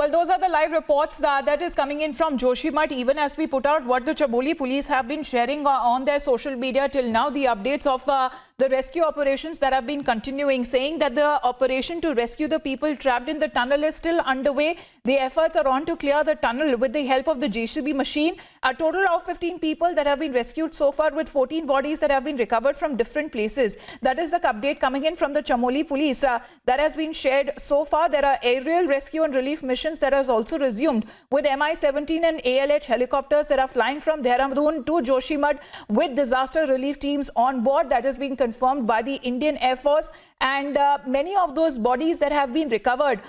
Well, those are the live reports that is coming in from Joshimath. Even as we put out what the Chamoli police have been sharing on their social media till now, the updates of the rescue operations that have been continuing, saying that the operation to rescue the people trapped in the tunnel is still underway. The efforts are on to clear the tunnel with the help of the JCB machine. A total of 15 people that have been rescued so far, with 14 bodies that have been recovered from different places. That is the update coming in from the Chamoli police that has been shared so far. There are aerial rescue and relief missions that has also resumed, with Mi-17 and ALH helicopters that are flying from Dehradun to Joshimath with disaster relief teams on board. That is being confirmed by the Indian Air Force. And many of those bodies that have been recovered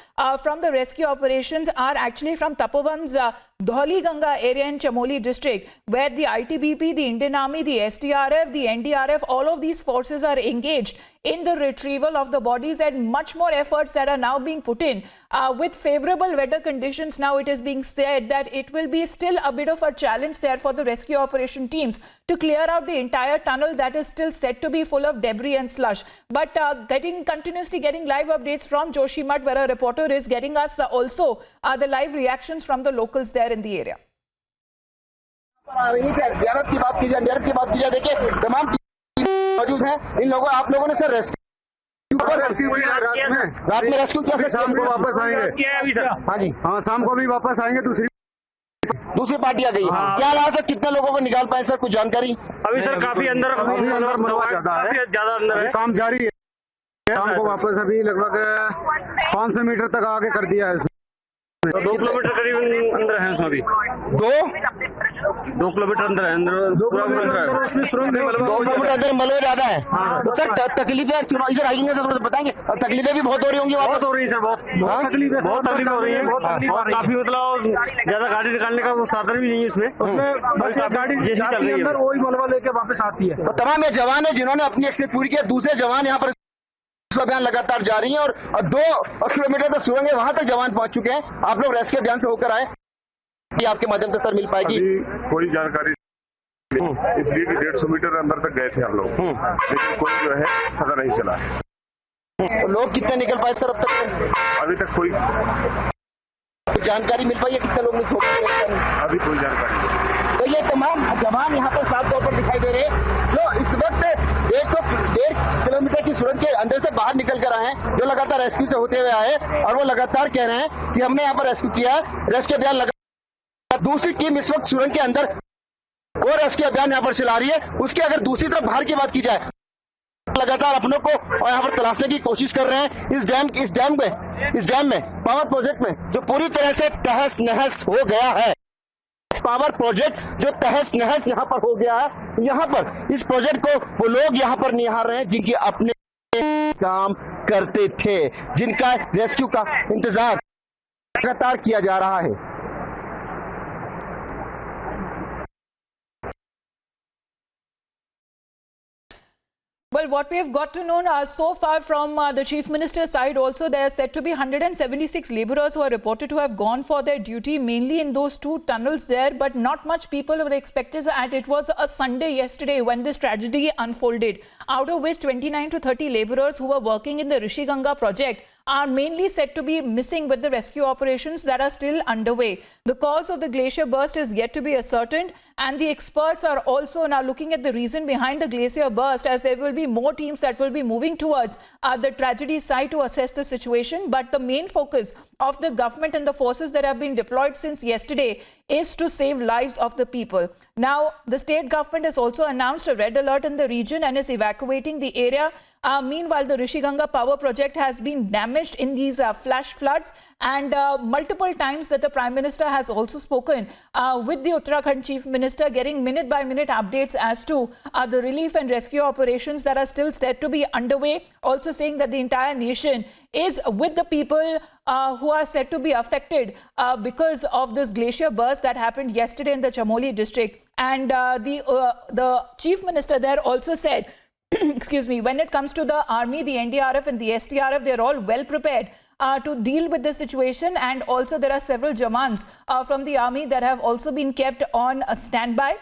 from the rescue operations are actually from Tapoban's Dholi Ganga area in Chamoli district, where the ITBP, the Indian Army, the SDRF, the NDRF, all of these forces are engaged in the retrieval of the bodies, and much more efforts that are now being put in. With favorable weather conditions now, it is being said that it will be still a bit of a challenge there for the rescue operation teams to clear out the entire tunnel that is still said to be full of debris and slush. But continuously getting live updates from Joshimath, where a reporter is getting us also the live reactions from the locals there in the area. NDRF की बात की जाए, देखिए तमाम मौजूद हैं। इन लोगों आप लोगों ने सर रेस्क्यू रात में रेस्क्यू किया, शाम को वापस आएंगे। हाँ जी, हाँ शाम को भी वापस आएंगे। दूसरी पार्टी आ गई। क्या हालात है, कितने लोगों को निकाल पाए सर, कुछ जानकारी? अभी सर काफी अंदर ज्यादा अंदर है, काम जारी है। शाम को वापस अभी लगभग 500 मीटर तक आगे कर दिया है। 2 किलोमीटर करीब अंदर है उसमें। अभी 2 किलोमीटर अंदर है, अंदर 2 किलोमीटर उसमें सुरंग है, 2 किलोमीटर अंदर मलबा ज्यादा है। तो सर तकलीफें इधर आएंगे सर, तो बताएंगे। और तकलीफें भी बहुत हो रही होंगी, बहुत हो रही है सर, बहुत तकलीफ हो रही है, काफी मतलब ज्यादा गाड़ी निकालने का साधन भी नहीं है उसमें बस गाड़ी जैसी चल रही है, वही मलबा लेके वापस आती है। तो तमाम ये जवान है जिन्होंने अपनी एक्सेस पूरी किया, दूसरे जवान यहाँ पर अभियान लगातार जारी है, और 2 किलोमीटर तक सुरंग है, वहां तक जवान पहुंच चुके हैं। आप लोग रेस्क्यू अभियान से होकर आए, आपके माध्यम से सर मिल पाएगी? कोई जानकारी इसलिए कि 150 मीटर अंदर तक गए थे हम लोग, लेकिन कोई जो है पता नहीं चला। तो लोग कितने निकल पाए सर अब तक? अभी तक कोई जानकारी मिल पाई है, कितने लोग मिस हो गए? अभी कोई जानकारी नहीं। तो ये तमाम जवान यहाँ पर साफ तौर पर दिखाई दे रहे हैं, जो इस वक्त 1.5 किलोमीटर की सुरंग के अंदर से बाहर निकल कर आए हैं, जो लगातार रेस्क्यू से होते हुए आए, और वो लगातार कह रहे हैं कि हमने यहाँ पर रेस्क्यू किया है, रेस्क्यू अभियान लगा। दूसरी टीम इस वक्त सुरंग के अंदर वो रेस्क्यू अभियान यहाँ पर चला रही है। उसके अगर दूसरी तरफ बाहर की बात की जाए, लगातार अपनों को और यहाँ पर तलाशने की कोशिश कर रहे हैं। इस डैम में पावर प्रोजेक्ट में जो पूरी तरह से तहस नहस हो गया है, पावर प्रोजेक्ट जो तहस नहस यहाँ पर हो गया है, यहाँ पर इस प्रोजेक्ट को वो लोग यहाँ पर निहार रहे हैं जिनके अपने काम करते थे, जिनका रेस्क्यू का इंतजार लगातार किया जा रहा है। Well, what we have got to know so far from the Chief Minister's side also, there are said to be 176 labourers who are reported to have gone for their duty, mainly in those 2 tunnels there, but not much people were expected, and it was a Sunday yesterday when this tragedy unfolded, out of which 29 to 30 labourers who were working in the Rishi Ganga project are mainly said to be missing, with the rescue operations that are still underway. The cause of the glacier burst is yet to be ascertained, and the experts are also now looking at the reason behind the glacier burst, as there will be more teams that will be moving towards the tragedy site to assess the situation. But the main focus of the government and the forces that have been deployed since yesterday is to save lives of the people. Now, the state government has also announced a red alert in the region and is evacuating the area. Meanwhile, the Rishi Ganga power project has been damaged in these flash floods, and multiple times that the Prime Minister has also spoken with the Uttarakhand Chief Minister, getting minute-by-minute updates as to the relief and rescue operations that are still said to be underway, also saying that the entire nation is with the people who are said to be affected because of this glacier burst that happened yesterday in the Chamoli district. And the Chief Minister there also said, excuse me, when it comes to the army, the NDRF and the SDRF, they're all well prepared to deal with the situation. And also there are several Jawans from the army that have also been kept on standby.